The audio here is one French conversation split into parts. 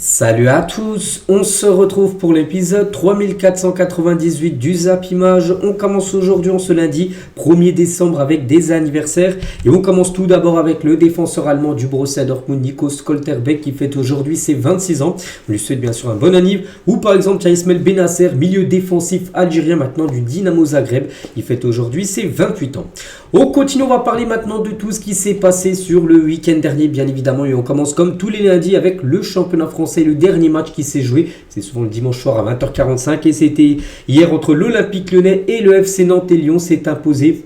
Salut à tous, on se retrouve pour l'épisode 3498 du Zap Image. On commence aujourd'hui, ce lundi 1er décembre avec des anniversaires. Et on commence tout d'abord avec le défenseur allemand du Borussia Dortmund, Nico Schlotterbeck, qui fête aujourd'hui ses 26 ans. On lui souhaite bien sûr un bon anniv. Ou par exemple Ismaël Bennacer, milieu défensif algérien maintenant du Dynamo Zagreb. Il fête aujourd'hui ses 28 ans. On continue, on va parler maintenant de tout ce qui s'est passé sur le week-end dernier, bien évidemment. Et on commence comme tous les lundis avec le championnat français, le dernier match qui s'est joué. C'est souvent le dimanche soir à 20h45. Et c'était hier entre l'Olympique Lyonnais et le FC Nantes. Et Lyon s'est imposé,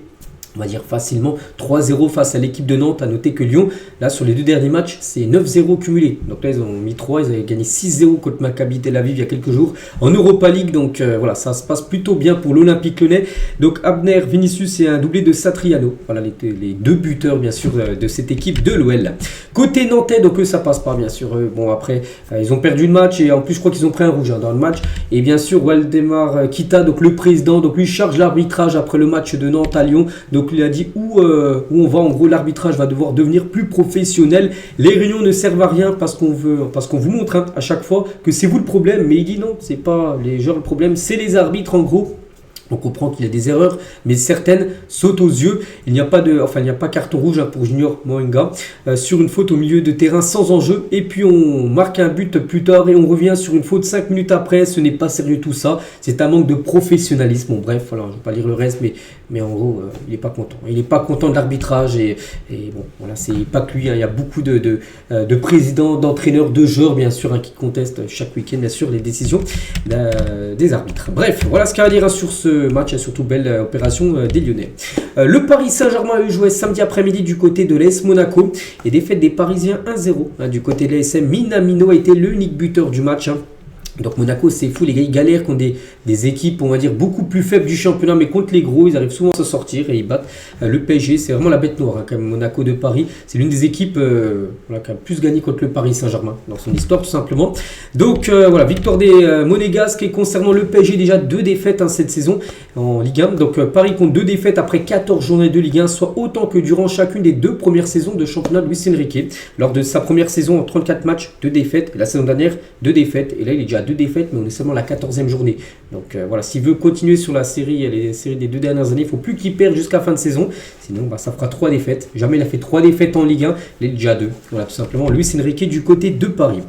on va dire facilement, 3-0 face à l'équipe de Nantes. À noter que Lyon, là sur les deux derniers matchs, c'est 9-0 cumulé. Donc là ils ont mis 3, ils avaient gagné 6-0 contre Maccabi Tel Aviv il y a quelques jours en Europa League. Donc voilà, ça se passe plutôt bien pour l'Olympique Lyonnais. Donc Abner, Vinicius et un doublé de Satriano. Voilà les deux buteurs bien sûr de cette équipe de l'OL. Côté nantais, donc eux ça passe pas bien sûr. Bon après, ils ont perdu le match et en plus je crois qu'ils ont pris un rouge dans le match. Et bien sûr Waldemar Kita, donc le président, donc lui charge l'arbitrage après le match de Nantes à Lyon. Donc il a dit où on va, en gros l'arbitrage va devoir devenir plus professionnel. Les réunions ne servent à rien parce qu'on vous montre à chaque fois que c'est vous le problème. Mais il dit non, c'est pas les joueurs le problème, c'est les arbitres en gros. On comprend qu'il y a des erreurs, mais certaines sautent aux yeux. Il n'y a pas carton rouge pour Junior Moenga sur une faute au milieu de terrain sans enjeu. Et puis on marque un but plus tard et on revient sur une faute 5 minutes après. Ce n'est pas sérieux tout ça. C'est un manque de professionnalisme. Bon bref, voilà, je ne vais pas lire le reste, mais en gros, il n'est pas content. Il n'est pas content de l'arbitrage et bon, voilà, c'est pas que lui. Il y a beaucoup de présidents, d'entraîneurs, de joueurs bien sûr qui contestent chaque week-end bien sûr les décisions des arbitres. Bref, voilà ce qu'il y a à dire sur ce match et surtout belle opération des Lyonnais. Le Paris Saint-Germain a eu joué samedi après-midi du côté de l'AS Monaco et défaite des Parisiens 1-0. Du côté de l'ASM, Minamino a été l'unique buteur du match. Donc Monaco c'est fou, les gars ils galèrent contre des équipes on va dire beaucoup plus faibles du championnat, mais contre les gros ils arrivent souvent à s'en sortir et ils battent le PSG. C'est vraiment la bête noire quand même, Monaco de Paris. C'est l'une des équipes qui a plus gagné contre le Paris Saint-Germain dans son histoire tout simplement. Donc voilà, victoire des Monégasques. Et concernant le PSG, déjà 2 défaites cette saison en Ligue 1. Donc Paris compte 2 défaites après 14 journées de Ligue 1, soit autant que durant chacune des 2 premières saisons de championnat de Luis Enrique. Lors de sa première saison en 34 matchs, 2 défaites. Et la saison dernière 2 défaites et là il est déjà 2 défaites, mais on est seulement à la 14e journée. Donc voilà, s'il veut continuer sur les séries des 2 dernières années, il ne faut plus qu'il perde jusqu'à fin de saison. Sinon, ça fera 3 défaites. Jamais il a fait 3 défaites en Ligue 1. Il est déjà 2. Voilà, tout simplement, Luis Enrique du côté de Paris.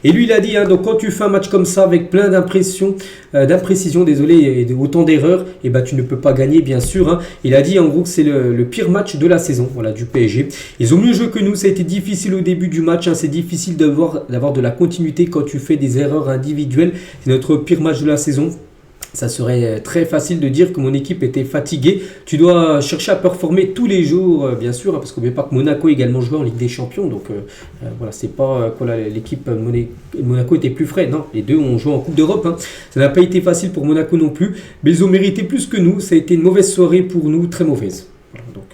Et lui, il a dit, donc quand tu fais un match comme ça, avec plein d'imprécision, et autant d'erreurs, et tu ne peux pas gagner, bien sûr. Il a dit, en gros, que c'est le pire match de la saison, voilà, du PSG. Ils ont mieux joué que nous. Ça a été difficile au début du match. C'est difficile d'avoir de la continuité quand tu fais des erreurs individuelles. C'est notre pire match de la saison. Ça serait très facile de dire que mon équipe était fatiguée. Tu dois chercher à performer tous les jours, bien sûr, parce qu'on ne veut pas que Monaco également joué en Ligue des Champions. Donc voilà, c'est pas l'équipe Monaco était plus frais. Non, les deux ont joué en Coupe d'Europe. Ça n'a pas été facile pour Monaco non plus, mais ils ont mérité plus que nous. Ça a été une mauvaise soirée pour nous, très mauvaise. Voilà, donc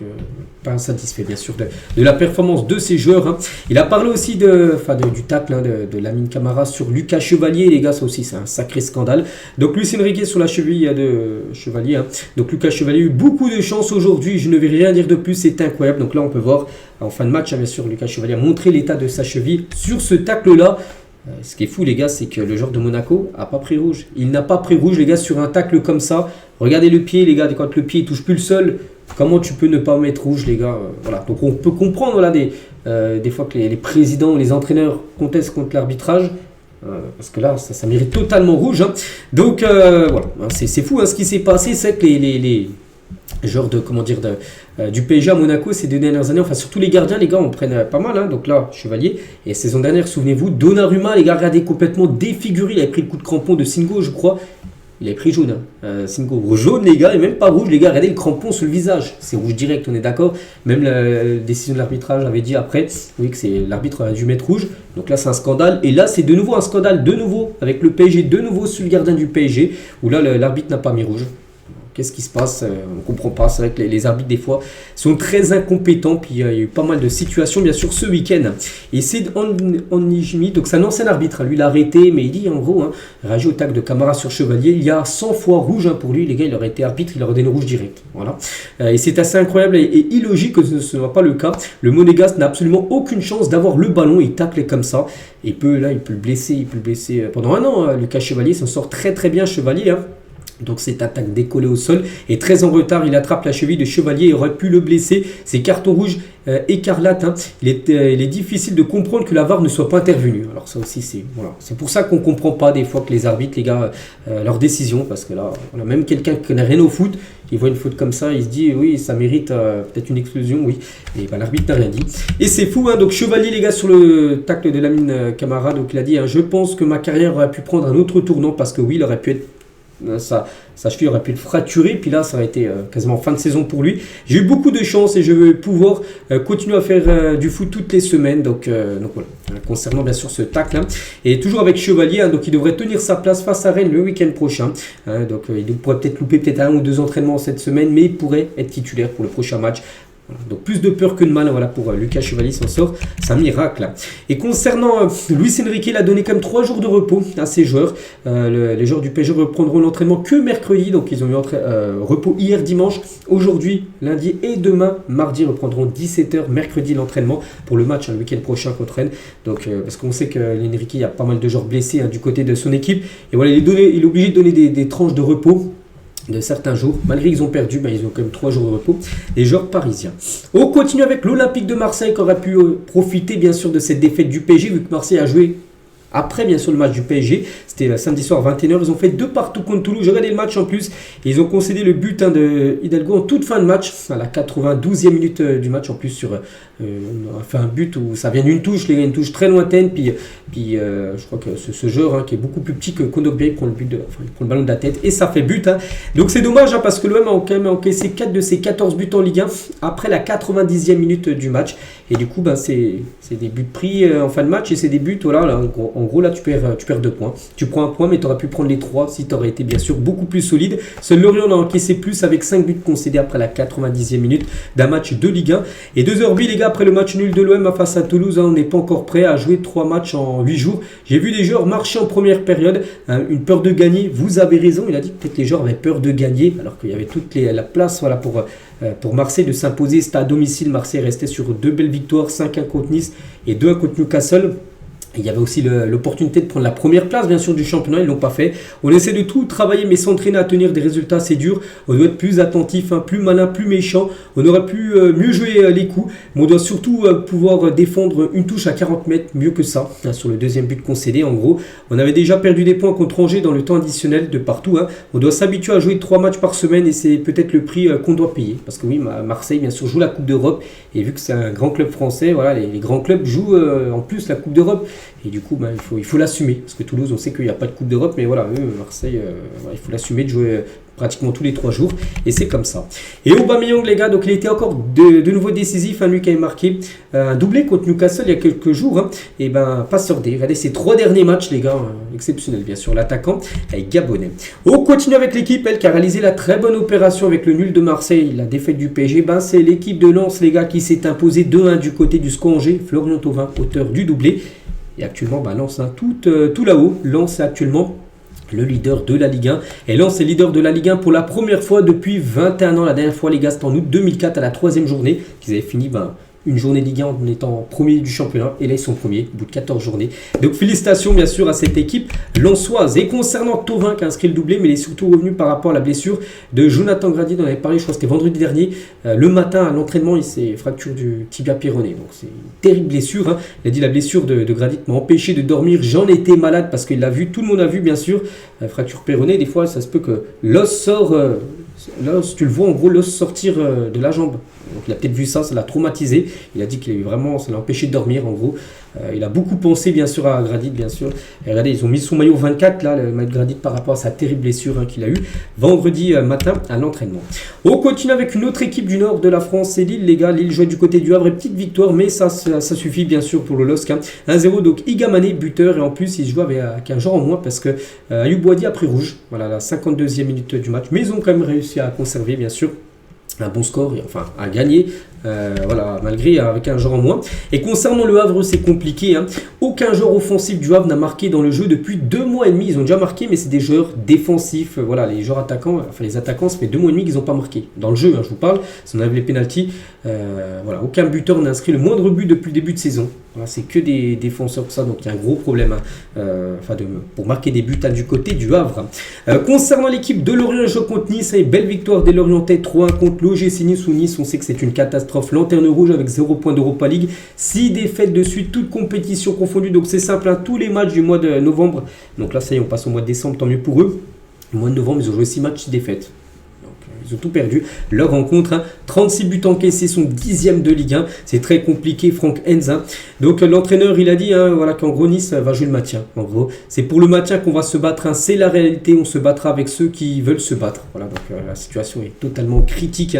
pas satisfait bien sûr de la performance de ces joueurs. Il a parlé aussi du tacle de Lamine Camara sur Lucas Chevalier. Les gars, ça aussi c'est un sacré scandale. Donc Luis Enrique sur la cheville de Chevalier. Donc Lucas Chevalier a eu beaucoup de chance aujourd'hui. Je ne vais rien dire de plus, c'est incroyable. Donc là on peut voir en fin de match, bien sûr, Lucas Chevalier a montré l'état de sa cheville sur ce tacle là. Ce qui est fou les gars, c'est que le joueur de Monaco n'a pas pris rouge. Il n'a pas pris rouge les gars sur un tacle comme ça. Regardez le pied les gars, quand le pied ne touche plus le sol, comment tu peux ne pas mettre rouge les gars. Voilà. Donc on peut comprendre des fois que les présidents, les entraîneurs contestent contre l'arbitrage. Parce que là ça mérite totalement rouge. Donc voilà, c'est fou ce qui s'est passé. C'est que les joueurs du PSG à Monaco ces 2 dernières années, enfin surtout les gardiens les gars en prennent pas mal. Donc là Chevalier, et saison dernière souvenez-vous, Donnarumma les gars, regardez, complètement défiguré. Il avait pris le coup de crampon de Singo je crois. Il avait pris jaune. Singo jaune les gars, et même pas rouge les gars. Regardez le crampon sur le visage. C'est rouge direct, on est d'accord. Même la décision de l'arbitrage avait dit après, oui, que l'arbitre a dû mettre rouge. Donc là c'est un scandale. Et là c'est de nouveau un scandale, de nouveau avec le PSG, de nouveau sur le gardien du PSG, où là l'arbitre n'a pas mis rouge. qu'est-ce qui se passe, on ne comprend pas. C'est vrai que les arbitres des fois sont très incompétents, puis il y a eu pas mal de situations bien sûr ce week-end. Et c'est Onijimi, donc c'est un ancien arbitre, lui il a arrêté, mais il dit en gros, réagit au tacle de Camara sur Chevalier, il y a 100 fois rouge pour lui, les gars, il aurait été arbitre, il aurait donné rouge direct. Voilà. Et c'est assez incroyable et illogique que ce ne soit pas le cas. Le Monégasque n'a absolument aucune chance d'avoir le ballon, il tacle comme ça. Et il peut le blesser pendant un an. Lucas Chevalier s'en sort très très bien, Chevalier. Donc cette attaque décollée au sol et très en retard, il attrape la cheville de Chevalier et aurait pu le blesser. C'est carton rouge écarlate. Il est difficile de comprendre que la VAR ne soit pas intervenue. Alors ça aussi c'est pour ça qu'on ne comprend pas des fois que les arbitres, les gars, leurs décisions, parce que là, voilà, même quelqu'un qui n'a rien au foot, il voit une faute comme ça, il se dit oui, ça mérite peut-être une explosion, oui. Et l'arbitre n'a rien dit. Et c'est fou, donc Chevalier, les gars, sur le tacle de Lamine Camara, donc il a dit, je pense que ma carrière aurait pu prendre un autre tournant parce que oui, il aurait pu être sa cheville aurait pu être fracturée, puis là ça aurait été quasiment fin de saison pour lui. J'ai eu beaucoup de chance et je vais pouvoir continuer à faire du foot toutes les semaines, donc voilà, concernant bien sûr ce tacle, et toujours avec Chevalier, donc il devrait tenir sa place face à Rennes le week-end prochain, donc il pourrait peut-être louper un ou deux entraînements cette semaine, mais il pourrait être titulaire pour le prochain match. Donc plus de peur que de mal, voilà, pour Lucas Chevalier s'en sort, c'est un miracle. Et concernant Luis Enrique, il a donné quand même 3 jours de repos à ses joueurs. Les joueurs du PSG reprendront l'entraînement que mercredi, donc ils ont eu repos hier dimanche, aujourd'hui lundi et demain mardi reprendront 17h mercredi l'entraînement pour le match le week-end prochain contre Rennes. Donc parce qu'on sait que Enrique, il y a pas mal de joueurs blessés du côté de son équipe, et voilà, il est obligé de donner des tranches de repos de certains jours, malgré qu'ils ont perdu, ils ont quand même 3 jours de repos, les joueurs parisiens. On continue avec l'Olympique de Marseille qui aurait pu profiter bien sûr de cette défaite du PSG, vu que Marseille a joué après bien sûr le match du PSG, c'était samedi soir 21h, ils ont fait 2 partout contre Toulouse, j'ai regardé le match en plus, et ils ont concédé le but de Hidalgo en toute fin de match, à la 92e minute du match en plus, sur on a fait un but où ça vient d'une touche, les gars, une touche très lointaine, puis je crois que ce joueur qui est beaucoup plus petit que Kondogbia, il prend le ballon de la tête, et ça fait but. Donc c'est dommage parce que l'OM a quand même encaissé 4 de ses 14 buts en Ligue 1 après la 90e minute du match, et du coup c'est des buts pris en fin de match, et c'est des buts, voilà, là, en gros là tu perds 2 points. Tu prends un point, mais tu aurais pu prendre les 3 si tu aurais été bien sûr beaucoup plus solide. Seul Lorient a encaissé plus avec 5 buts concédés après la 90e minute d'un match de Ligue 1. Et 2h les gars, après le match nul de l'OM face à Toulouse, on n'est pas encore prêt à jouer 3 matchs en 8 jours. J'ai vu des joueurs marcher en première période, une peur de gagner. Vous avez raison, il a dit que peut-être les joueurs avaient peur de gagner, alors qu'il y avait toute la place, voilà, pour Marseille de s'imposer. C'était à domicile, Marseille restait sur 2 belles victoires, 5-1 contre Nice et 2-1 contre Newcastle. Il y avait aussi l'opportunité de prendre la première place bien sûr du championnat, ils ne l'ont pas fait. On essaie de tout travailler, mais s'entraîner à tenir des résultats c'est dur. On doit être plus attentif, plus malin, plus méchant. On aurait pu mieux jouer les coups, mais on doit surtout pouvoir défendre une touche à 40 mètres, mieux que ça, sur le deuxième but concédé. En gros, on avait déjà perdu des points contre Angers dans le temps additionnel de partout. On doit s'habituer à jouer 3 matchs par semaine, et c'est peut-être le prix qu'on doit payer. Parce que oui, Marseille bien sûr joue la Coupe d'Europe, et vu que c'est un grand club français, voilà, les grands clubs jouent en plus la Coupe d'Europe. Et du coup, il faut l'assumer. Parce que Toulouse, on sait qu'il n'y a pas de Coupe d'Europe. Mais voilà, Marseille, il faut l'assumer de jouer pratiquement tous les 3 jours. Et c'est comme ça. Et Aubameyang, les gars, donc il était encore de nouveau décisif. Lui qui avait marqué un doublé contre Newcastle il y a quelques jours. Et passeur D. Regardez ses 3 derniers matchs, les gars. Exceptionnel, bien sûr. L'attaquant est gabonais. On continue avec l'équipe, elle, qui a réalisé la très bonne opération avec le nul de Marseille. La défaite du PSG. C'est l'équipe de Lens, les gars, qui s'est imposée 2-1 du côté du SCO Angers. Florian Thauvin, auteur du doublé. Et actuellement, Lens, tout là-haut, Lens est actuellement le leader de la Ligue 1. Et Lens est leader de la Ligue 1 pour la première fois depuis 21 ans. La dernière fois, les gars, c'était en août 2004 à la 3e journée qu'ils avaient fini une journée Ligue 1 en étant premier du championnat. Et là, ils sont premiers au bout de 14 journées. Donc, félicitations, bien sûr, à cette équipe lensoise. Et concernant Thauvin qui a inscrit le doublé, mais il est surtout revenu par rapport à la blessure de Jonathan Grady. On avait parlé, je crois que c'était vendredi dernier. Le matin, à l'entraînement, il s'est fracturé du tibia péroné. Donc, c'est une terrible blessure. Il a dit la blessure de Grady m'a empêché de dormir. J'en étais malade parce qu'il l'a vu. Tout le monde a vu, bien sûr. Fracture péroné, des fois, ça se peut que l'os sort. L'os, tu le vois, en gros, l'os sortir de la jambe. Donc il a peut-être vu ça, ça l'a traumatisé. Il a dit qu'il a eu vraiment, ça l'a empêché de dormir en gros. Il a beaucoup pensé bien sûr à Gradit, bien sûr. Et regardez, ils ont mis son maillot 24 là, le maillot de Gradit par rapport à sa terrible blessure qu'il a eue vendredi matin à l'entraînement. On continue avec une autre équipe du nord de la France, c'est Lille les gars. Lille jouait du côté du Havre, petite victoire, mais ça suffit bien sûr pour le LOSC. 1-0 donc Igamane buteur et en plus il joue avec un joueur en moins parce que Ayoub Boadi a pris rouge. Voilà la 52e minute du match, mais ils ont quand même réussi à conserver bien sûr un bon score, enfin à gagner, voilà, malgré avec un joueur en moins. Et concernant le Havre, c'est compliqué. Aucun joueur offensif du Havre n'a marqué dans le jeu depuis 2 mois et demi. Ils ont déjà marqué, mais c'est des joueurs défensifs. Voilà, les joueurs attaquants, enfin les attaquants, ça fait 2 mois et demi qu'ils n'ont pas marqué. Dans le jeu, je vous parle, si on enlève les pénaltys, voilà, aucun buteur n'a inscrit le moindre but depuis le début de saison. Voilà, c'est que des défenseurs pour ça, donc il y a un gros problème pour marquer des buts du côté du Havre. Concernant l'équipe de Lorient, jeu contre Nice, une belle victoire des Lorientais 3-1 contre l'OGC Nice ou Nice, on sait que c'est une catastrophe. Lanterne rouge avec 0 points d'Europa League, 6 défaites de suite, toutes compétitions confondues, donc c'est simple, tous les matchs du mois de novembre, donc là ça y est, on passe au mois de décembre, tant mieux pour eux. Le mois de novembre, ils ont joué 6 matchs, 6 défaites. Ils ont tout perdu. Leur rencontre, 36 buts encaissés, son 10e de Ligue 1. C'est très compliqué, Franck Hens. Donc l'entraîneur, il a dit voilà, qu'en gros Nice va jouer le maintien. En gros, c'est pour le maintien qu'on va se battre. C'est la réalité, on se battra avec ceux qui veulent se battre. Voilà, donc la situation est totalement critique.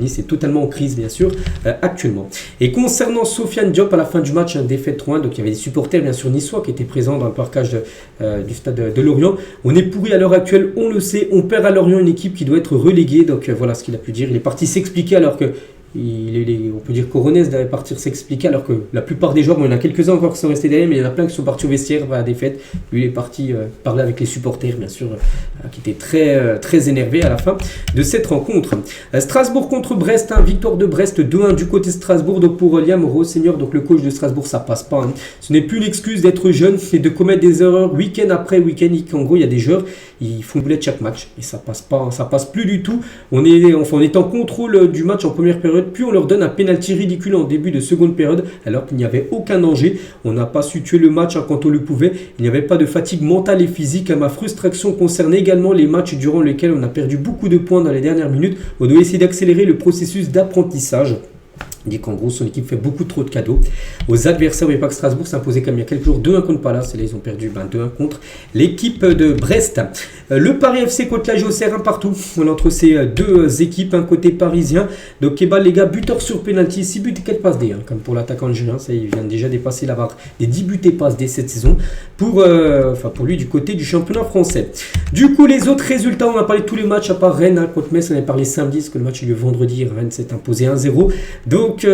Nice est totalement en crise, bien sûr, actuellement. Et concernant Sofiane Diop, à la fin du match, défaite 3-1. Donc il y avait des supporters, bien sûr, niçois qui étaient présents dans le parcage du stade de Lorient. On est pourri à l'heure actuelle, on le sait. On perd à Lorient une équipe qui doit être reléguée. Donc voilà ce qu'il a pu dire. Il est parti s'expliquer alors que on peut dire qu'Oronès devait partir s'expliquer alors que la plupart des joueurs, il y en a quelques-uns encore qui sont restés derrière, mais il y en a plein qui sont partis au vestiaire à la défaite. Lui il est parti parler avec les supporters bien sûr, qui étaient très énervés à la fin de cette rencontre. Strasbourg contre Brest, victoire de Brest 2-1 du côté de Strasbourg. Donc pour Liam Rosseigneur, donc le coach de Strasbourg, ça passe pas. Ce n'est plus une excuse d'être jeune, c'est de commettre des erreurs week-end après week-end. En gros il y a des joueurs, ils font bouler chaque match et ça passe pas, ça passe plus du tout. On est en contrôle du match en première période, puis on leur donne un pénalty ridicule en début de seconde période alors qu'il n'y avait aucun danger. On n'a pas su tuer le match quand on le pouvait. Il n'y avait pas de fatigue mentale et physique. Ma frustration concerne également les matchs durant lesquels on a perdu beaucoup de points dans les dernières minutes. On doit essayer d'accélérer le processus d'apprentissage. Il dit qu'en gros son équipe fait beaucoup trop de cadeaux aux adversaires. Mais pas que Strasbourg s'imposait comme il y a quelques jours 2-1 contre Palace. Et là ils ont perdu 2-1 contre l'équipe de Brest. Le Paris FC contre la Auxerre, 1 partout. On est entre ces deux équipes, un côté parisien. Donc Kebal les gars, buteur sur penalty, 6 buts et 4 passes D, comme pour l'attaquant algérien. Ça il vient déjà dépasser la barre des 10 buts et passes D cette saison pour lui du côté du championnat français. Du coup les autres résultats, on a parlé de tous les matchs à part Rennes contre Metz. On a parlé samedi parce que le match a eu lieu vendredi. Rennes s'est imposé 1-0. Donc,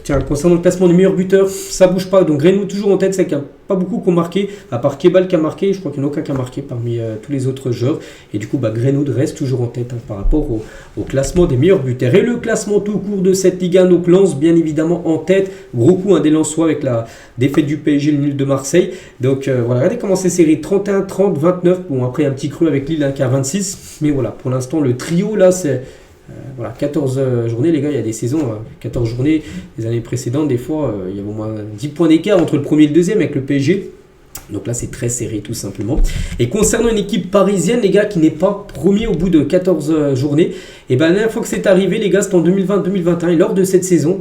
tiens, concernant le classement des meilleurs buteurs, ça bouge pas. Donc Grenoud toujours en tête, c'est qu'il n'y a pas beaucoup qui ont marqué, à part Kebal qui a marqué. Je crois qu'il n'y en a aucun qui a marqué parmi tous les autres joueurs. Et du coup, Grenoud reste toujours en tête par rapport au classement des meilleurs buteurs. Et le classement tout court de cette Ligue 1, donc Lens bien évidemment en tête. Gros coup des Lensois avec la défaite du PSG, le nul de Marseille. Donc voilà, regardez comment c'est serré, 31, 30, 29. Bon, après un petit creux avec Lille qui a 26. Mais voilà, pour l'instant, le trio là, c'est... voilà, 14 journées les gars, il y a des saisons, 14 journées, les années précédentes, des fois, il y a au moins 10 points d'écart entre le premier et le deuxième avec le PSG. Donc là, c'est très serré tout simplement. Et concernant une équipe parisienne, les gars, qui n'est pas premier au bout de 14 journées, et la dernière fois que c'est arrivé, les gars, c'était en 2020-2021. Et lors de cette saison,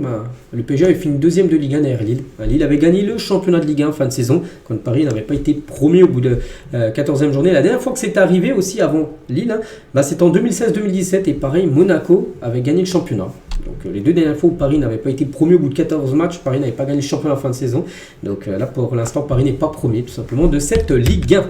le PSG avait fini deuxième de Ligue 1 derrière Lille. Lille avait gagné le championnat de Ligue 1 fin de saison, quand Paris n'avait pas été premier au bout de 14e journée. La dernière fois que c'est arrivé aussi avant Lille, c'était en 2016-2017. Et pareil, Monaco avait gagné le championnat. Donc les deux dernières fois où Paris n'avait pas été premier au bout de 14 matchs, Paris n'avait pas gagné le championnat en fin de saison. Donc là pour l'instant Paris n'est pas premier tout simplement de cette Ligue 1.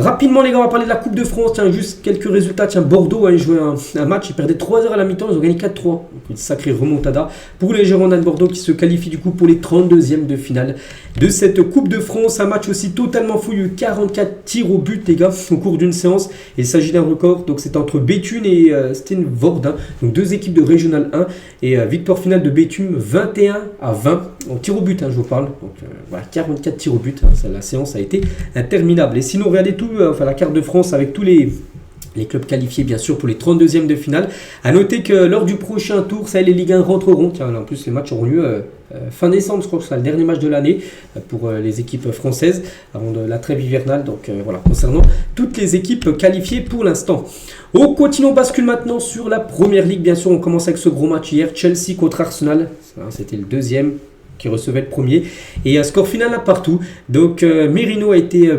Rapidement les gars, on va parler de la Coupe de France. Tiens, juste quelques résultats. Tiens, Bordeaux a joué un match, ils perdaient 3 heures à la mi-temps, ils ont gagné 4-3. Donc une sacrée remontada pour les Girondins de Bordeaux qui se qualifient du coup pour les 32e de finale de cette Coupe de France. Un match aussi totalement fou, il y a eu 44 tirs au but les gars au cours d'une séance. Il s'agit d'un record, donc c'est entre Béthune et Steenvoorde, donc deux équipes de Régional 1. Et victoire finale de Béthune 21-20 en tir au but, je vous parle. Donc voilà, 44 tirs au but, la séance a été interminable. Et sinon regardez tout, la carte de France avec tous les Les clubs qualifiés bien sûr pour les 32e de finale. A noter que lors du prochain tour, ça les Ligue 1 rentreront. Tiens, en plus les matchs auront lieu fin décembre, je crois que ce sera le dernier match de l'année pour les équipes françaises avant de la trêve hivernale. Donc voilà, concernant toutes les équipes qualifiées pour l'instant. On continue, on bascule maintenant sur la Première Ligue. Bien sûr, on commence avec ce gros match hier, Chelsea contre Arsenal. C'était le deuxième qui recevait le premier. Et un score final à partout. Donc Merino a été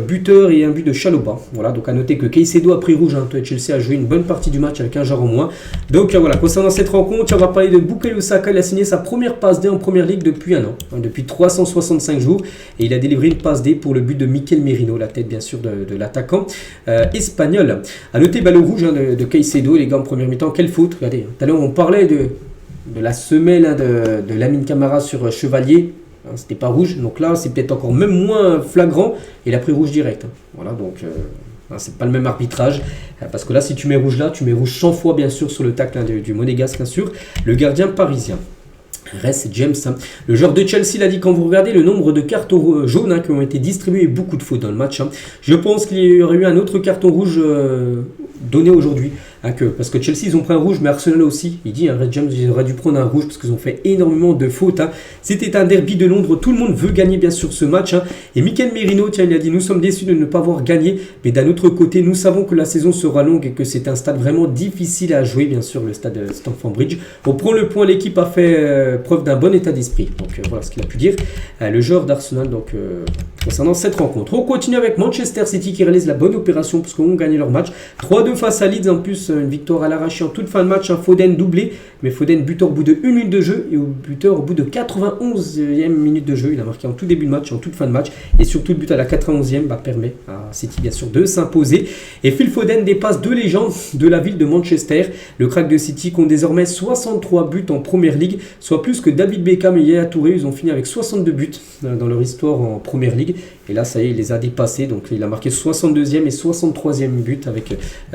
buteur et un but de Chalobah. Voilà, donc à noter que Caicedo a pris rouge. Chelsea a joué une bonne partie du match avec un joueur en moins. Donc voilà, concernant cette rencontre, on va parler de Bukayo Saka. Il a signé sa première passe D en Première Ligue depuis un an, depuis 365 jours. Et il a délivré une passe D pour le but de Mikel Merino, la tête bien sûr de l'attaquant espagnol. À noter le rouge de Caicedo, les gars, en première mi-temps. Quelle faute, regardez. Tout à l'heure, on parlait de la semelle de Lamine Camara sur Chevalier, c'était pas rouge, donc là c'est peut-être encore même moins flagrant, et il a pris rouge direct. Voilà, donc c'est pas le même arbitrage, parce que là si tu mets rouge là, tu mets rouge 100 fois bien sûr sur le tacle du Monégasque bien sûr, le gardien parisien. Reece James, le joueur de Chelsea, l'a dit quand vous regardez le nombre de cartons jaunes qui ont été distribués, beaucoup de fautes dans le match. Je pense qu'il y aurait eu un autre carton rouge donné aujourd'hui. Parce que Chelsea ils ont pris un rouge, mais Arsenal aussi. Il dit Reece James ils auraient dû prendre un rouge parce qu'ils ont fait énormément de fautes. C'était un derby de Londres, tout le monde veut gagner bien sûr ce match. Et Mikel Merino, tiens, il a dit nous sommes déçus de ne pas avoir gagné, mais d'un autre côté nous savons que la saison sera longue et que c'est un stade vraiment difficile à jouer, bien sûr le stade Stamford Bridge. On prend le point, l'équipe a fait preuve d'un bon état d'esprit. Donc voilà ce qu'il a pu dire le joueur d'Arsenal concernant cette rencontre. On continue avec Manchester City qui réalise la bonne opération parce qu'on gagne leur match 3-2 face à Leeds, en plus une victoire à l'arraché en toute fin de match, un Foden doublé, mais Foden buteur au bout de 1 minute de jeu et au buteur au bout de 91e minute de jeu. Il a marqué en tout début de match, en toute fin de match, et surtout le but à la 91e permet à City bien sûr de s'imposer. Et Phil Foden dépasse deux légendes de la ville de Manchester. Le crack de City compte désormais 63 buts en Première Ligue, soit plus que David Beckham et Yaya Touré. Ils ont fini avec 62 buts dans leur histoire en Première Ligue, et là ça y est, il les a dépassés. Donc il a marqué 62e et 63e but avec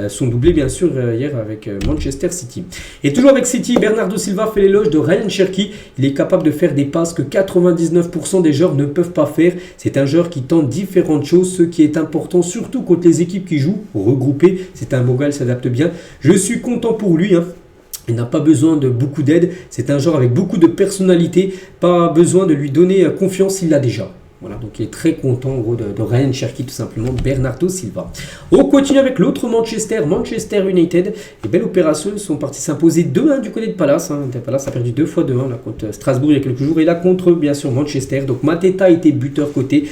son doublé bien sûr hier avec Manchester City. Et toujours avec City, Bernardo Silva fait l'éloge de Ryan Cherki. Il est capable de faire des passes que 99% des joueurs ne peuvent pas faire. C'est un joueur qui tente différentes choses, ce qui est important surtout contre les équipes qui jouent regroupées. C'est un bon gars, il s'adapte bien. Je suis content pour lui. Il n'a pas besoin de beaucoup d'aide. C'est un joueur avec beaucoup de personnalité. Pas besoin de lui donner confiance, il l'a déjà. Voilà, donc il est très content en gros de Ryan Cherki, tout simplement, Bernardo Silva. On continue avec l'autre Manchester United. Et belle opération, ils sont partis s'imposer 2-1 du côté de Palace. Palace a perdu 2 fois 2-1 contre Strasbourg il y a quelques jours. Et là contre bien sûr Manchester. Donc Mateta a été buteur côté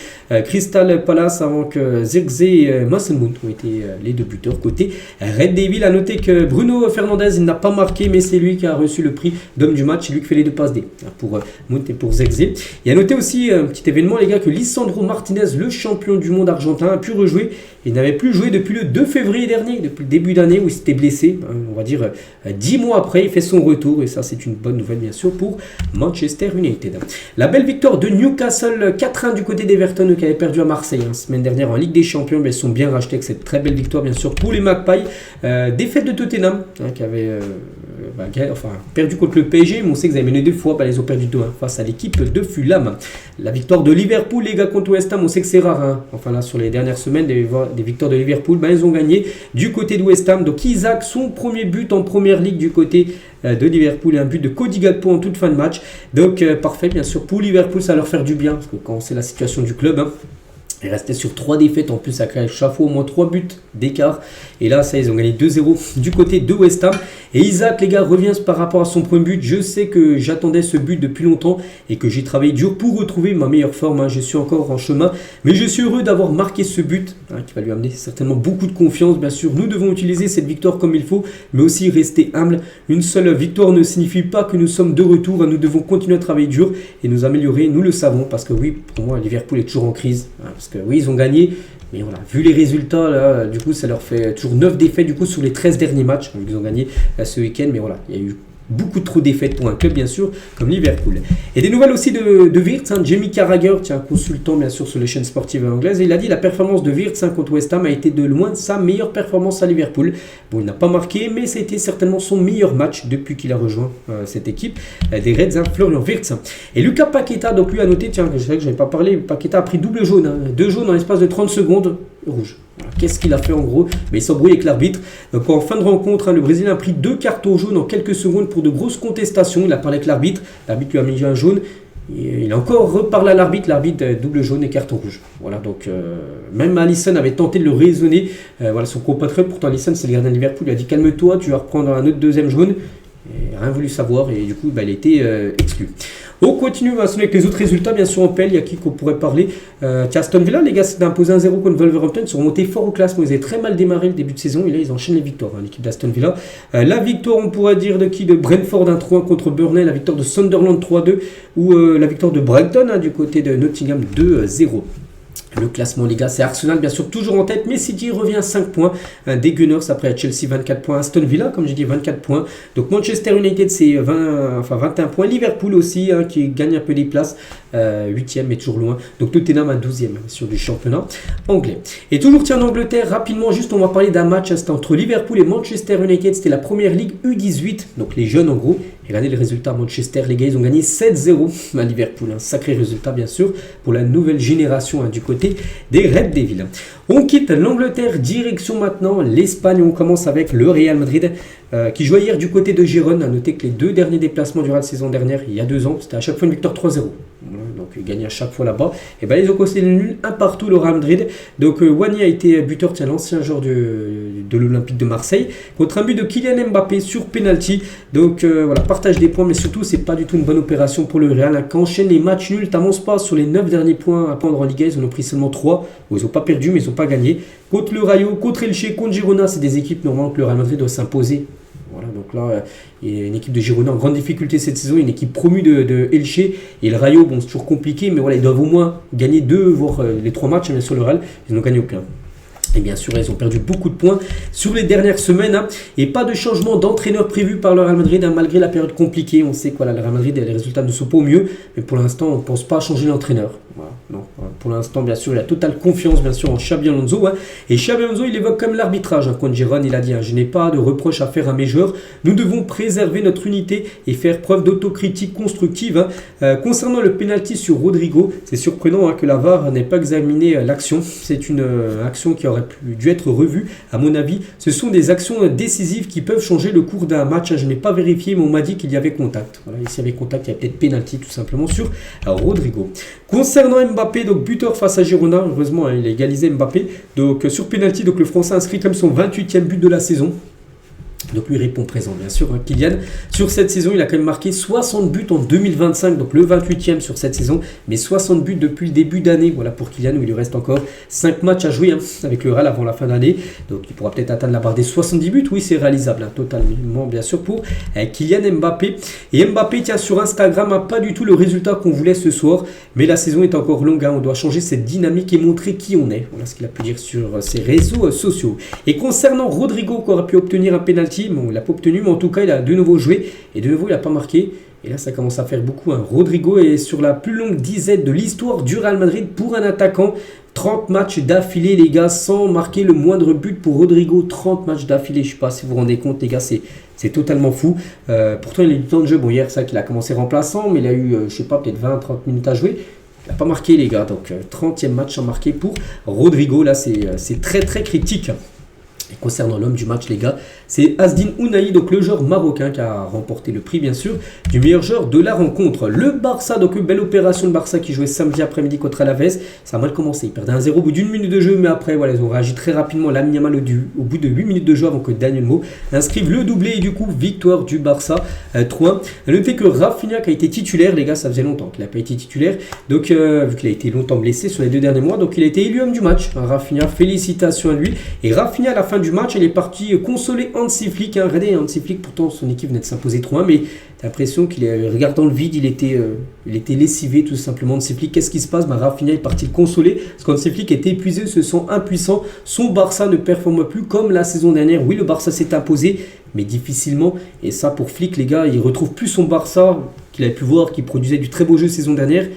Crystal Palace, avant que Zirkzee et Mason Mount ont été les deux buteurs côté Red Devil. A noter que Bruno Fernandes il n'a pas marqué, mais c'est lui qui a reçu le prix d'homme du match. C'est lui qui fait les deux passes D pour Mount et pour Zirkzee. Et à noter aussi un petit événement les gars, que Lisandro Martinez, le champion du monde argentin, a pu rejouer. Il n'avait plus joué depuis le 2 février dernier, depuis le début d'année où il s'était blessé. On va dire 10 mois après, il fait son retour, et ça c'est une bonne nouvelle bien sûr pour Manchester United. La belle victoire de Newcastle 4-1 du côté d'Everton qui avait perdu à Marseille semaine dernière en Ligue des Champions, mais ils sont bien rachetés avec cette très belle victoire bien sûr pour les Magpies. Défaite de Tottenham qui avait perdu contre le PSG, mais on sait qu'ils avaient mené 2 fois, ils ont perdu 2-1 face à l'équipe de Fulham. La victoire de Liverpool les gars contre West Ham, on sait que c'est rare enfin là sur les dernières semaines des victoires de Liverpool, ils ont gagné du côté de West Ham. Donc Isaac, son premier but en Première Ligue du côté de Liverpool, et un but de Cody Gakpo en toute fin de match. Donc parfait bien sûr pour Liverpool, ça va leur faire du bien parce que quand on sait la situation du club, ils restaient sur 3 défaites en plus à chaque fois au moins 3 buts d'écart. Et là, ça, ils ont gagné 2-0 du côté de West Ham. Et Isaac, les gars, revient par rapport à son premier but. Je sais que j'attendais ce but depuis longtemps et que j'ai travaillé dur pour retrouver ma meilleure forme. Je suis encore en chemin, mais je suis heureux d'avoir marqué ce but qui va lui amener certainement beaucoup de confiance. Bien sûr, nous devons utiliser cette victoire comme il faut, mais aussi rester humble. Une seule victoire ne signifie pas que nous sommes de retour. Nous devons continuer à travailler dur et nous améliorer. Nous le savons parce que oui, pour moi, Liverpool est toujours en crise. Parce que oui, ils ont gagné, mais voilà, vu les résultats, là, du coup, ça leur fait toujours 9 défaites du coup sur les 13 derniers matchs. Ils ont gagné ce week-end, mais voilà, il y a eu beaucoup trop de défaites pour un club, bien sûr, comme Liverpool. Et des nouvelles aussi de Wirtz, Jamie Carragher, consultant, bien sûr, sur les chaînes sportives anglaises. Et il a dit la performance de Wirtz contre West Ham a été de loin sa meilleure performance à Liverpool. Bon, il n'a pas marqué, mais ça a été certainement son meilleur match depuis qu'il a rejoint cette équipe des Reds, Florian Wirtz. Et Lucas Paqueta, donc lui a noté, je sais que je n'avais pas parlé, Paqueta a pris double jaune, 2 jaunes dans l'espace de 30 secondes. rouge. Voilà. Qu'est-ce qu'il a fait en gros? Mais il s'embrouille avec l'arbitre. Donc en fin de rencontre, le Brésilien a pris 2 cartons jaunes en quelques secondes pour de grosses contestations. Il a parlé avec l'arbitre. L'arbitre lui a mis un jaune. Il a encore reparlé à l'arbitre, double jaune et carton rouge. Voilà, donc même Alisson avait tenté de le raisonner, voilà, son compatriote, pourtant Alisson c'est le gardien de Liverpool, il a dit calme-toi, tu vas reprendre un autre deuxième jaune, et rien voulu savoir, et du coup il a été exclu. On continue avec les autres résultats, bien sûr en PL, il y a qui qu'on pourrait parler. Aston Villa, les gars, s'est imposé 1-0 contre Wolverhampton, ils sont remontés fort au classement, ils avaient très mal démarré le début de saison, et là ils enchaînent les victoires, l'équipe d'Aston Villa. La victoire, on pourrait dire de qui? De Brentford 1-3 contre Burnley, la victoire de Sunderland 3-2, ou la victoire de Brighton du côté de Nottingham 2-0. Le classement, les gars, c'est Arsenal, bien sûr, toujours en tête, mais City revient à 5 points. Des Gunners après Chelsea, 24 points. Aston Villa, comme j'ai dit, 24 points. Donc Manchester United, c'est 21 points. Liverpool aussi, qui gagne un peu des places. 8e, mais toujours loin. Donc Tottenham à 12e sur du championnat anglais. Et toujours, tiens, en Angleterre, rapidement, juste, on va parler d'un match. C'était entre Liverpool et Manchester United. C'était la première ligue U18. Donc les jeunes, en gros. Et regardez le résultat à Manchester, les gars, ils ont gagné 7-0 à Liverpool. Un sacré résultat, bien sûr, pour la nouvelle génération du côté des Red Devils. On quitte l'Angleterre, direction maintenant l'Espagne. On commence avec le Real Madrid qui jouait hier du côté de Gérone. A noter que les 2 derniers déplacements durant la saison dernière, il y a 2 ans, c'était à chaque fois une victoire 3-0. Donc ils gagnent à chaque fois là-bas. Et ben ils ont causé le nul, un partout le Real Madrid. Donc Wani a été buteur, tiens, l'ancien joueur de l'Olympique de Marseille, contre un but de Kylian Mbappé sur penalty. Donc voilà, partage des points, mais surtout c'est pas du tout une bonne opération pour le Real qui enchaîne les matchs nuls. T'avances pas sur les 9 derniers points à prendre en Liga, ils en ont pris seulement 3. Ils n'ont pas perdu, mais ils n'ont pas gagné. Contre le Rayo, contre Elche, contre Girona, c'est des équipes normalement que le Real Madrid doit s'imposer. Voilà, donc là, il y a une équipe de Girona en grande difficulté cette saison, une équipe promue de Elche, et le Rayo, bon, c'est toujours compliqué, mais voilà, ils doivent au moins gagner 2, voire les 3 matchs, bien sûr, le Real, ils n'ont gagné aucun. Et bien sûr, ils ont perdu beaucoup de points sur les dernières semaines. Et pas de changement d'entraîneur prévu par le Real Madrid, malgré la période compliquée. On sait que voilà, le Real Madrid, les résultats ne sont pas au mieux. Mais pour l'instant, on ne pense pas à changer l'entraîneur. Voilà, non. Pour l'instant, bien sûr, il a totale confiance bien sûr en Xabi Alonso. Et Xabi Alonso, il évoque comme l'arbitrage. Contre Girone, il a dit, je n'ai pas de reproche à faire à mes joueurs. Nous devons préserver notre unité et faire preuve d'autocritique constructive. Concernant le penalty sur Rodrigo, c'est surprenant que la VAR n'ait pas examiné l'action. C'est une action qui aurait dû être revue. À mon avis, ce sont des actions décisives qui peuvent changer le cours d'un match. Je n'ai pas vérifié, mais on m'a dit qu'il y avait contact. Voilà, ici, il y avait contact, il y a peut-être penalty tout simplement sur Rodrigo. Concernant Mbappé, donc buteur face à Girona, heureusement, il a égalisé Mbappé. Donc sur penalty, donc le Français inscrit comme son 28e but de la saison. Donc lui répond présent, bien sûr, Kylian. Sur cette saison, il a quand même marqué 60 buts en 2025, donc le 28e sur cette saison, mais 60 buts depuis le début d'année. Voilà pour Kylian, où il lui reste encore 5 matchs à jouer avec le Real avant la fin d'année. Donc il pourra peut-être atteindre la barre des 70 buts. Oui, c'est réalisable, totalement, bien sûr, pour Kylian Mbappé. Et Mbappé, tiens, sur Instagram, n'a pas du tout le résultat qu'on voulait ce soir, mais la saison est encore longue. On doit changer cette dynamique et montrer qui on est. Voilà ce qu'il a pu dire sur ses réseaux sociaux. Et concernant Rodrigo, qui aurait pu obtenir un penalty, bon, il n'a pas obtenu, mais en tout cas, il a de nouveau joué et de nouveau, il n'a pas marqué. Et là, ça commence à faire beaucoup. Rodrigo est sur la plus longue dizaine de l'histoire du Real Madrid pour un attaquant. 30 matchs d'affilée, les gars, sans marquer le moindre but pour Rodrigo. 30 matchs d'affilée, je ne sais pas si vous vous rendez compte, les gars, c'est totalement fou. Pourtant, il a eu du temps de jeu. Bon, hier, c'est vrai qu'il a commencé remplaçant, mais il a eu, je ne sais pas, peut-être 20-30 minutes à jouer. Il n'a pas marqué, les gars. Donc, 30e match à marquer pour Rodrigo. Là, c'est très, très critique. Et concernant l'homme du match, les gars, c'est Azdin Ounahi, donc le joueur marocain qui a remporté le prix, bien sûr, du meilleur joueur de la rencontre. Le Barça, donc une belle opération de Barça qui jouait samedi après-midi contre Alaves. Ça a mal commencé. Ils perdaient 1-0 au bout d'1 minute de jeu, mais après, voilà, ils ont réagi très rapidement. Lamine Yamal au bout de 8 minutes de jeu avant que Daniel Mo inscrive le doublé. Et du coup, victoire du Barça 3-1. Notez que Rafinha, qui a été titulaire, les gars, ça faisait longtemps qu'il n'a pas été titulaire. Donc, vu qu'il a été longtemps blessé sur les 2 derniers mois, donc il a été élu homme du match. Rafinha, félicitations à lui. Et Rafinha, à la fin du match, il est parti consoler Hansi Flick. Regardez, Hansi Flick, pourtant son équipe venait de s'imposer 3-1, mais t'as l'impression qu'il est regardant le vide, il était lessivé tout simplement. Hansi Flick, qu'est-ce qui se passe? Rafinha est parti le consoler parce qu'Hansi Flick était épuisé, se sent impuissant. Son Barça ne performe plus comme la saison dernière. Oui, le Barça s'est imposé, mais difficilement. Et ça, pour Flick, les gars, il retrouve plus son Barça qu'il avait pu voir, qui produisait du très beau jeu saison dernière.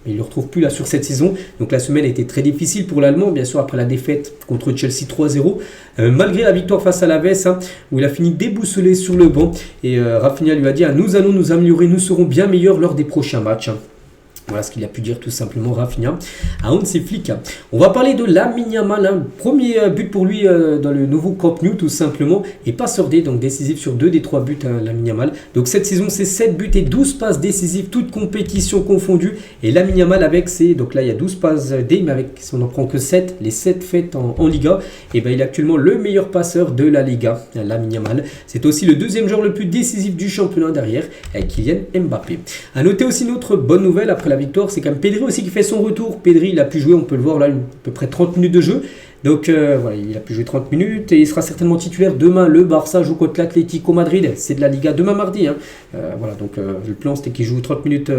Mais il ne le retrouve plus là sur cette saison. Donc la semaine a été très difficile pour l'Allemand, bien sûr, après la défaite contre Chelsea 3-0. Malgré la victoire face à l'Aves, où il a fini déboussolé sur le banc. Et Rafinha lui a dit, nous allons nous améliorer, nous serons bien meilleurs lors des prochains matchs. Voilà ce qu'il a pu dire tout simplement Rafinha à Hansi Flick. On va parler de Lamine Yamal, hein. Premier but pour lui dans le nouveau Camp Nou tout simplement, et passeur D, donc décisif sur 2 des 3 buts, hein, Lamine Yamal. Donc cette saison c'est 7 buts et 12 passes décisives, toutes compétitions confondues, et Lamine Yamal avec ses, donc là il y a 12 passes D, mais avec, si on n'en prend que 7, les 7 faites en Liga, et ben il est actuellement le meilleur passeur de la Liga, Lamine Yamal. C'est aussi le deuxième joueur le plus décisif du championnat derrière Kylian Mbappé. A noter aussi une autre bonne nouvelle après la victoire, c'est quand même Pedri aussi qui fait son retour. Pedri, il a pu jouer, on peut le voir là, à peu près 30 minutes de jeu. Donc voilà, il a pu jouer 30 minutes et il sera certainement titulaire demain. Le Barça joue contre l'Atlético Madrid, c'est de la Liga demain mardi, hein. Voilà, donc le plan c'était qu'il joue 30 minutes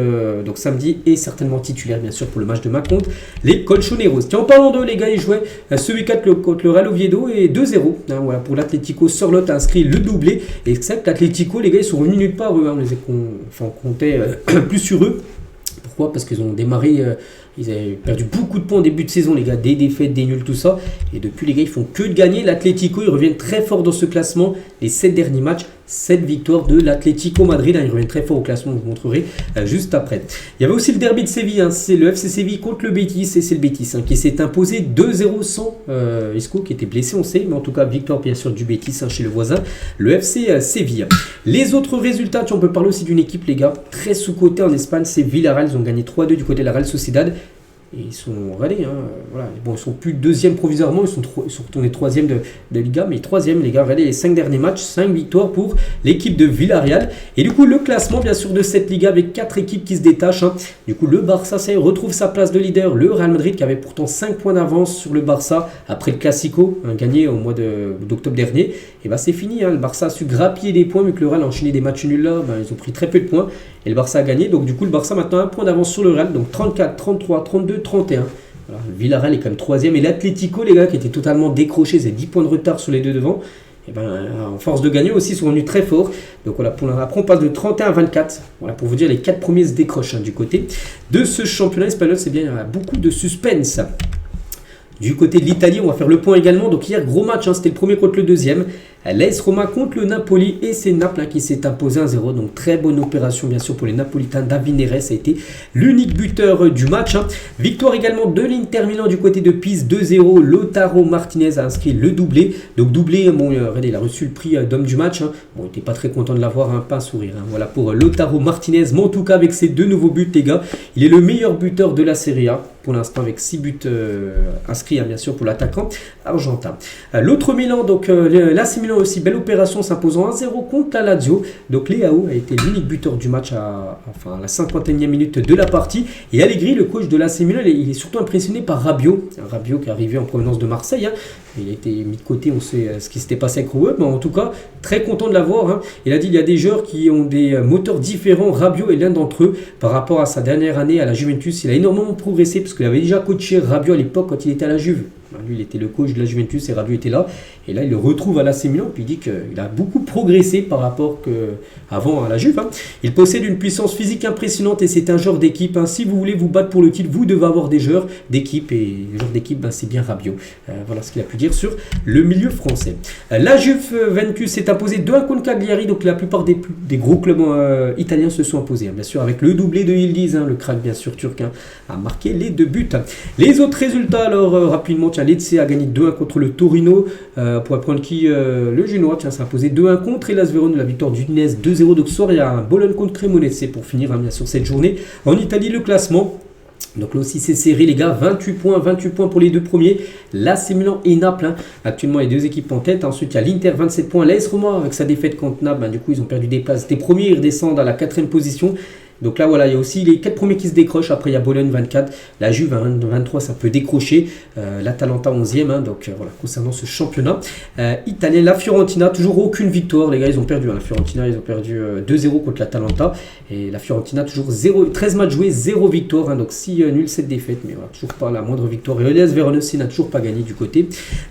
donc samedi, et certainement titulaire bien sûr pour le match de contre les Colchoneros. Tiens, en parlant d'eux, les gars, ils jouaient ce week-end contre le Real Oviedo et 2-0, hein, voilà, pour l'Atlético. Sorloth a inscrit le doublé, et exact, l'Atlético, les gars, ils sont revenus nulle part, eux, hein. On comptait plus sur eux. Pourquoi ? Parce qu'ils ont démarré, ils avaient perdu beaucoup de points en début de saison, les gars, des défaites, des nuls, tout ça. Et depuis, les gars, ils font que de gagner. L'Atlético, ils reviennent très fort dans ce classement. Les 7 derniers matchs, 7 victoires de l'Atlético Madrid, hein. Ils reviennent très fort au classement, je vous montrerai juste après. Il y avait aussi le derby de Séville, hein. C'est le FC Séville contre le Betis, et c'est le Betis, hein, qui s'est imposé 2-0 sans Isco, qui était blessé, on sait, mais en tout cas, victoire bien sûr du Betis, hein, chez le voisin, le FC Séville. Les autres résultats, on peut parler aussi d'une équipe, les gars, très sous-cotée en Espagne, c'est Villarreal. Ils ont gagné 3-2 du côté de la Real Sociedad. Et ils sont allés, hein, voilà. Bon, ils sont plus deuxième provisoirement, ils sont retournés troisième de Liga, mais troisième, les gars. Regardez les 5 derniers matchs, 5 victoires pour l'équipe de Villarreal. Et du coup, le classement, bien sûr, de cette Liga avec 4 équipes qui se détachent, hein. Du coup, le Barça, ça y est, retrouve sa place de leader. Le Real Madrid, qui avait pourtant 5 points d'avance sur le Barça après le Classico, hein, gagné au mois d'octobre dernier. Et bah, c'est fini, hein. Le Barça a su grappiller des points, vu que le Real a enchaîné des matchs nuls là. Bah, ils ont pris très peu de points. Et le Barça a gagné. Donc, du coup, le Barça maintenant a un point d'avance sur le Real. Donc, 34, 33, 32, 31. Voilà, le Villarreal est quand même troisième. Et l'Atlético, les gars, qui était totalement décroché, c'est 10 points de retard sur les deux devant. Et ben, en force de gagner aussi, ils sont venus très fort. Donc voilà, après on passe de 31 à 24. Voilà, pour vous dire, les 4 premiers se décrochent, hein, du côté de ce championnat espagnol. C'est bien, il y a beaucoup de suspense. Du côté de l'Italie, on va faire le point également. Donc hier, gros match, hein, c'était le premier contre le deuxième. L'AS Roma contre le Napoli, et c'est Naples, hein, qui s'est imposé 1-0. Donc très bonne opération bien sûr pour les Napolitains. David Neres a été l'unique buteur du match, hein. Victoire également de l'Inter Milan du côté de Pise, 2-0. Lautaro Martinez a inscrit le doublé. Donc doublé, bon, regardez, il a reçu le prix d'homme du match, hein. Bon, il n'était pas très content de l'avoir, hein, pas un sourire, hein. Voilà pour Lautaro Martinez. Mais en tout cas, avec ses 2 nouveaux buts, les gars, il est le meilleur buteur de la Serie A pour l'instant, avec 6 buts inscrits, hein, bien sûr, pour l'attaquant argentin. L'autre Milan, donc l'AC Milan aussi, belle opération, s'imposant 1-0 contre la Lazio. Donc Leao a été l'unique buteur du match à la 51e minute de la partie. Et Allegri, le coach de l'AC Milan, il est surtout impressionné par Rabiot. Rabiot qui est arrivé en provenance de Marseille, hein. Il a été mis de côté, on sait ce qui s'était passé avec Rouet, mais en tout cas, très content de l'avoir, hein. Il a dit il y a des joueurs qui ont des moteurs différents. Rabiot est l'un d'entre eux. Par rapport à sa dernière année à la Juventus, il a énormément progressé, parce qu'il avait déjà coaché Rabiot à l'époque quand il était à la Juve. Lui, il était le coach de la Juventus et Rabiot était là. Et là, il le retrouve à l'AC Milan. Puis il dit qu'il a beaucoup progressé par rapport avant à la Juve, hein. Il possède une puissance physique impressionnante et c'est un joueur d'équipe, hein. Si vous voulez vous battre pour le titre, vous devez avoir des joueurs d'équipe. Et les joueurs d'équipe, ben, c'est bien Rabiot. Voilà ce qu'il a pu dire sur le milieu français. La Juventus s'est imposée 2-1 contre Cagliari. Donc la plupart des gros clubs italiens se sont imposés, hein. Bien sûr, avec le doublé de Yildiz, hein, le crack bien sûr turc, hein, a marqué les 2 buts. Les autres résultats, alors rapidement, tiens, l'Lecce a gagné 2-1 contre le Torino. Pour apprendre qui le Genoa, tiens, s'est imposé 2-1 contre Hellas Vérone, la victoire du Udinese 2-0. Donc soir, il y a un Bologne contre Cremonese pour finir, hein, bien sûr, cette journée. En Italie, le classement. Donc là aussi c'est serré, les gars, 28 points pour les 2 premiers. L'AC Milan et Naples, hein, actuellement les 2 équipes en tête. Ensuite il y a l'Inter 27 points, l'AS Roma avec sa défaite contre Naples, du coup ils ont perdu des places. Des premiers, ils redescendent à la 4e position. Donc là voilà, il y a aussi les 4 premiers qui se décrochent. Après il y a Bologne 24, la Juve 23, ça peut décrocher, l'Atalanta 11e, hein, donc voilà, concernant ce championnat italien. La Fiorentina, toujours aucune victoire, les gars, ils ont perdu, hein. La Fiorentina, ils ont perdu 2-0 contre l'Atalanta. Et la Fiorentina, toujours 13 matchs joués, 0 victoire, hein, donc 6 nuls, 7 défaites, mais voilà, toujours pas la moindre victoire. Et Hellas Vérone aussi n'a toujours pas gagné du côté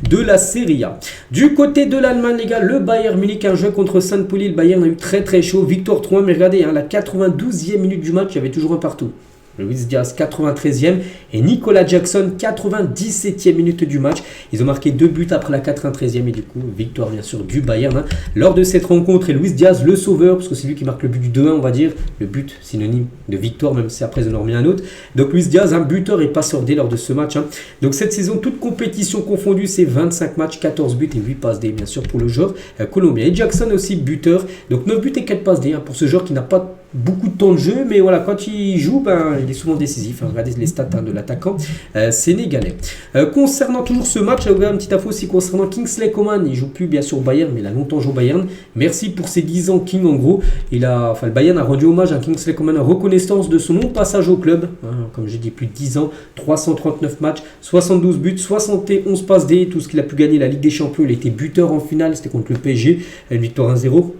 de la Serie A. Du côté de l'Allemagne, les gars, le Bayern Munich, un jeu contre St. Pauli. Le Bayern a eu très chaud, victoire 3, mais regardez, hein, la 92e minute du match, il y avait toujours un partout. Luis Diaz 93e et Nicolas Jackson 97e minute du match. Ils ont marqué 2 buts après la 93e et du coup victoire bien sûr du Bayern lors de cette rencontre. Et Luis Diaz le sauveur parce que c'est lui qui marque le but du 2-1 on va dire. Le but synonyme de victoire même si après ils en ont remis un autre. Donc Luis Diaz un buteur et passeur D lors de ce match. Donc cette saison toute compétition confondue c'est 25 matchs, 14 buts et 8 passes D bien sûr pour le joueur colombien. Et Jackson aussi buteur. Donc 9 buts et 4 passes D pour ce joueur qui n'a pas beaucoup de temps de jeu, mais voilà, quand il joue, il est souvent décisif. Regardez les stats de l'attaquant sénégalais. Concernant toujours ce match, une petite info aussi concernant Kingsley Coman. Il joue plus bien sûr au Bayern, mais il a longtemps joué au Bayern. Merci pour ses 10 ans, King. En gros, le Bayern a rendu hommage à Kingsley Coman en reconnaissance de son long passage au club. Comme j'ai dit, plus de 10 ans, 339 matchs, 72 buts, 71 passes D, tout ce qu'il a pu gagner la Ligue des Champions. Il a été buteur en finale, c'était contre le PSG, une victoire 1-0.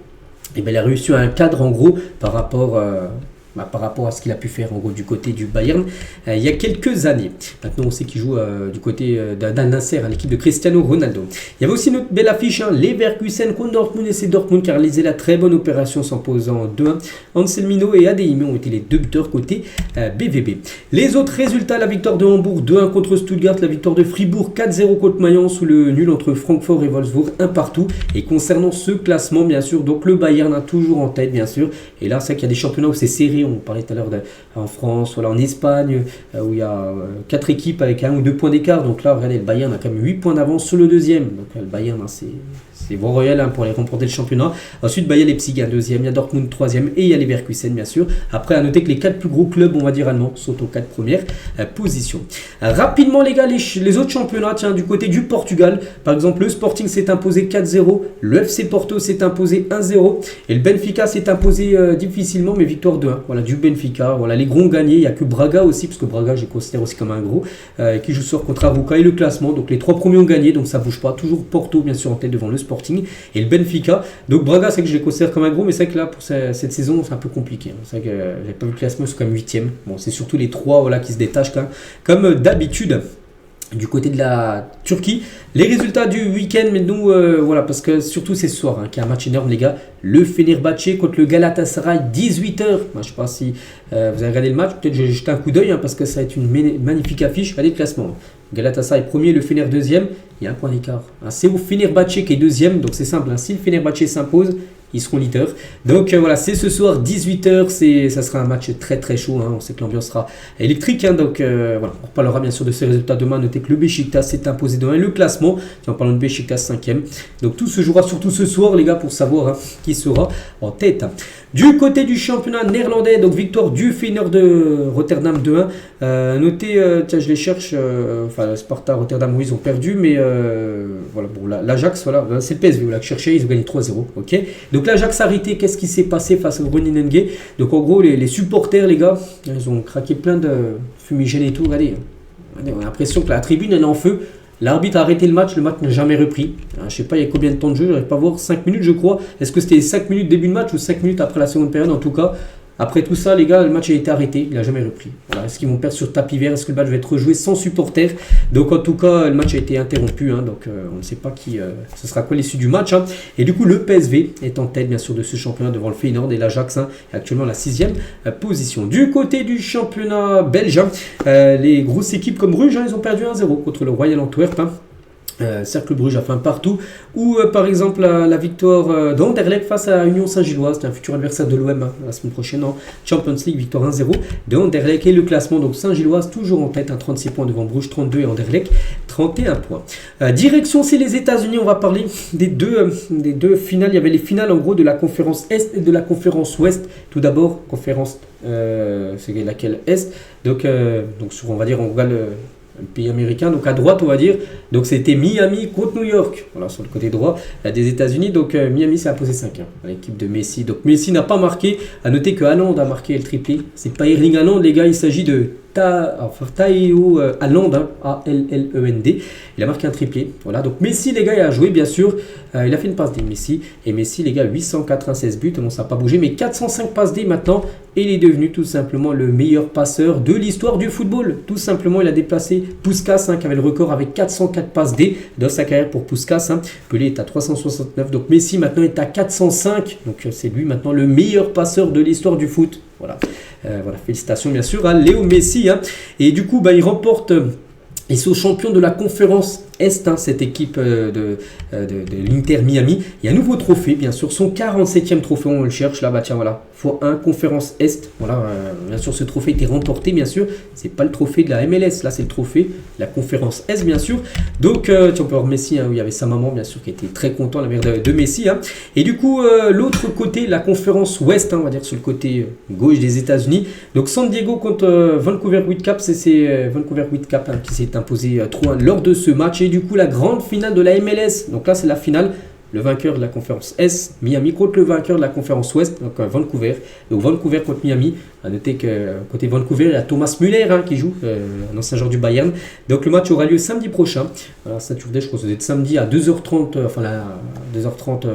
Et il a réussi un cadre en gros par rapport à ce qu'il a pu faire en gros du côté du Bayern il y a quelques années. Maintenant on sait qu'il joue du côté d'Al Nasser, l'équipe de Cristiano Ronaldo. Il y avait aussi une autre belle affiche, Leverkusen contre Dortmund, et c'est Dortmund qui a réalisé la très bonne opération s'imposant 2-1. Anselmino et Adeyemi ont été les deux buteurs côté BVB. Les autres résultats, la victoire de Hambourg 2-1 contre Stuttgart, la victoire de Fribourg 4-0 contre Mayence, ou le nul entre Francfort et Wolfsburg 1 partout. Et concernant ce classement bien sûr, donc le Bayern a toujours en tête bien sûr, et là c'est qu'il y a des championnats où c'est serré. On parlait tout à l'heure en France, voilà, en Espagne, où il y a 4 équipes avec 1 ou 2 points d'écart. Donc là, regardez, le Bayern a quand même 8 points d'avance sur le deuxième. Donc le Bayern, c'est bon royal pour aller remporter le championnat. Ensuite, il y a Leipzig, deuxième, il y a Dortmund, troisième, et il y a Leverkusen, bien sûr. Après, à noter que les 4 plus gros clubs, on va dire allemands, sont aux 4 premières positions. Rapidement, les gars, les autres championnats, tiens, du côté du Portugal, par exemple, le Sporting s'est imposé 4-0, le FC Porto s'est imposé 1-0, et le Benfica s'est imposé difficilement, mais victoire 2-1. Voilà, du Benfica, voilà, les gros ont gagné. Il n'y a que Braga aussi, parce que Braga, je les considère aussi comme un gros, qui joue ce soir contre Arouca, et le classement. Donc les 3 premiers ont gagné, donc ça bouge pas. Toujours Porto, bien sûr, en tête devant le Sporting et le Benfica. Donc Braga, c'est que je les considère comme un gros, mais c'est que là, pour cette saison, c'est un peu compliqué. C'est vrai que j'ai pas vu le classement, c'est comme 8e. Bon, c'est surtout les 3 voilà, qui se détachent quand même, comme d'habitude. Du côté de la Turquie, les résultats du week-end, mais nous, voilà, parce que surtout c'est ce soir, qu'il y a un match énorme, les gars. Le Fenerbahçe contre le Galatasaray, 18h. Moi, je sais pas si vous avez regardé le match, peut-être j'ai jeté un coup d'œil, parce que ça va être une magnifique affiche. Regardez le classement. Galatasaray premier, le Fener deuxième, il y a un point d'écart. C'est au Fenerbahçe qui est deuxième, donc c'est simple. Si le Fenerbahçe s'impose, ils seront leaders. Donc voilà, c'est ce soir 18h, ça sera un match très très chaud, on sait que l'ambiance sera électrique, donc voilà, on reparlera bien sûr de ces résultats demain. Notez que le Beşiktaş s'est imposé demain, le classement, en parlant de Beşiktaş 5e. Donc tout se jouera surtout ce soir les gars pour savoir qui sera en tête. Du côté du championnat néerlandais, donc victoire du Feyenoord de Rotterdam 2-1. Notez, tiens je les cherche, Sparta, Rotterdam, oui ils ont perdu, mais voilà, bon l'Ajax, voilà, c'est le PSV là que je cherchais, ils ont gagné 3-0, ok. Donc l'Ajax a arrêté, qu'est-ce qui s'est passé face au Groningen? Donc en gros les supporters les gars, ils ont craqué plein de fumigènes et tout, regardez, on a l'impression que la tribune elle est en feu. L'arbitre a arrêté le match n'a jamais repris. Je ne sais pas il y a combien de temps de jeu, je n'arrive pas à voir, 5 minutes je crois. Est-ce que c'était 5 minutes début de match ou 5 minutes après la seconde période? En tout cas, après tout ça les gars, le match a été arrêté, il n'a jamais repris. Voilà. Est-ce qu'ils vont perdre sur tapis vert? Est-ce que le match va être rejoué sans supporters? Donc en tout cas, le match a été interrompu, donc on ne sait pas ce sera quoi l'issue du match. Et du coup, le PSV est en tête bien sûr de ce championnat devant le Feyenoord, et l'Ajax est actuellement à la 6e position. Du côté du championnat belge, les grosses équipes comme Bruges, ils ont perdu 1-0 contre le Royal Antwerp. Cercle Bruges a fait un partout, ou par exemple la victoire d'Anderlecht face à Union Saint-Gilloise, c'est un futur adversaire de l'OM la semaine prochaine en Champions League, victoire 1-0 de Anderlecht. Et le classement, donc Saint-Gilloise toujours en tête, 36 points devant Bruges 32 et Anderlecht 31 points. Direction c'est les États-Unis, on va parler des deux finales. Il y avait les finales en gros de la conférence Est et de la conférence Ouest. Tout d'abord conférence c'est laquelle Est, donc on va dire on regarde le pays américain, donc à droite on va dire, donc c'était Miami contre New York, voilà sur le côté droit des États-Unis. Donc Miami s'est imposé 5-1 à l'équipe de Messi. Donc Messi n'a pas marqué, à noter que Haaland a marqué le triplé, c'est pas Erling Haaland les gars, il s'agit de Théo Haaland, A-L-L-E-N-D, il a marqué un triplé, voilà. Donc Messi les gars il a joué bien sûr, il a fait une passe D Messi, et Messi les gars 896 buts, bon ça n'a pas bougé, mais 405 passes D maintenant et il est devenu tout simplement le meilleur passeur de l'histoire du football. Tout simplement, il a déplacé Puskás, qui avait le record avec 404 passes D dans sa carrière pour Puskás. Pelé est à 369, donc Messi maintenant est à 405. Donc c'est lui maintenant le meilleur passeur de l'histoire du foot. Voilà, félicitations bien sûr à Léo Messi. Et du coup, il remporte... Ils sont champions de la conférence Est, cette équipe de l'Inter Miami. Il y a un nouveau trophée, bien sûr, son 47e trophée, on le cherche là, tiens, voilà, x1 conférence Est. Voilà, bien sûr, ce trophée a été remporté, bien sûr. C'est pas le trophée de la MLS, là, c'est le trophée de la conférence Est, bien sûr. Donc, on peut voir Messi, où il y avait sa maman, bien sûr, qui était très content, la mère de Messi. Et du coup, l'autre côté, la conférence Ouest, on va dire sur le côté gauche des États-Unis. Donc, San Diego contre Vancouver Whitecaps, c'est Vancouver Whitecaps qui s'est imposé 3-1 lors de ce match. Et du coup, la grande finale de la MLS. Donc là, c'est la finale. Le vainqueur de la conférence Est, Miami, contre le vainqueur de la conférence Ouest, donc Vancouver. Donc Vancouver contre Miami. À noter que côté Vancouver, il y a Thomas Müller qui joue, un ancien joueur du Bayern. Donc le match aura lieu samedi prochain. Voilà, Saturday, je crois que c'est samedi à 2h30. 2h30.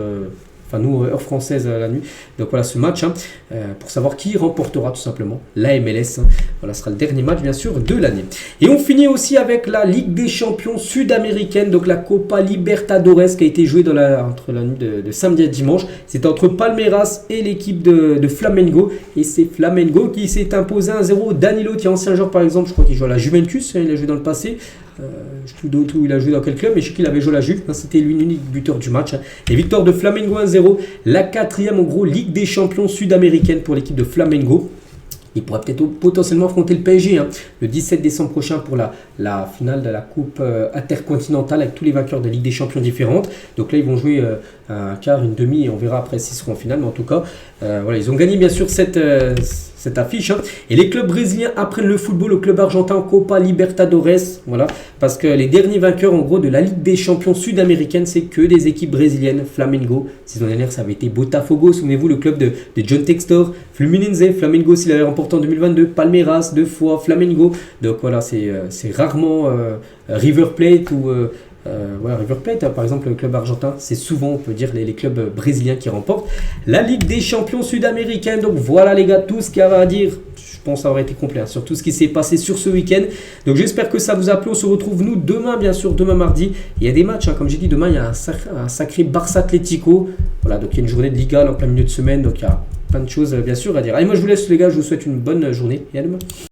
Nous, heure française la nuit. Donc voilà ce match, pour savoir qui remportera tout simplement la MLS. Voilà, ce sera le dernier match bien sûr de l'année. Et on finit aussi avec la Ligue des champions sud-américaine, donc la Copa Libertadores qui a été jouée entre la nuit de samedi à dimanche. C'était entre Palmeiras et l'équipe de Flamengo. Et c'est Flamengo qui s'est imposé 1-0. Danilo, qui est ancien joueur par exemple, je crois qu'il joue à la Juventus, il a joué dans le passé. Je sais plus où il a joué dans quel club, mais je sais qu'il avait joué à la Juve. C'était lui l'unique buteur du match. Et victoire de Flamengo 1-0. La 4e en gros Ligue des champions sud-américaine pour l'équipe de Flamengo. Il pourrait peut-être potentiellement affronter le PSG le 17 décembre prochain pour la finale de la Coupe intercontinentale avec tous les vainqueurs de Ligue des champions différentes. Donc là, ils vont jouer un quart, une demi et on verra après s'ils seront en finale. Mais en tout cas, ils ont gagné bien sûr cette affiche. Et les clubs brésiliens apprennent le football au club argentin en Copa Libertadores. Voilà, parce que les derniers vainqueurs en gros de la Ligue des champions sud-américaine, c'est que des équipes brésiliennes. Flamengo, saison dernière, ça avait été Botafogo. Souvenez-vous, le club de John Textor. Fluminense, Flamengo, s'il avait remporté en 2022. Palmeiras, 2 fois. Flamengo. Donc voilà, c'est rarement River Plate ou... River Plate, par exemple, le club argentin, c'est souvent, on peut dire, les clubs brésiliens qui remportent la Ligue des champions sud-américains. Donc voilà les gars, tout ce qu'il y avait à dire, je pense avoir été complet sur tout ce qui s'est passé sur ce week-end. Donc j'espère que ça vous a plu. On se retrouve nous demain, bien sûr, demain mardi. Il y a des matchs, comme j'ai dit, demain il y a un sacré Barça Atlético. Voilà, donc il y a une journée de Liga en plein milieu de semaine, donc il y a plein de choses bien sûr à dire. Allez, moi je vous laisse les gars, je vous souhaite une bonne journée et à demain.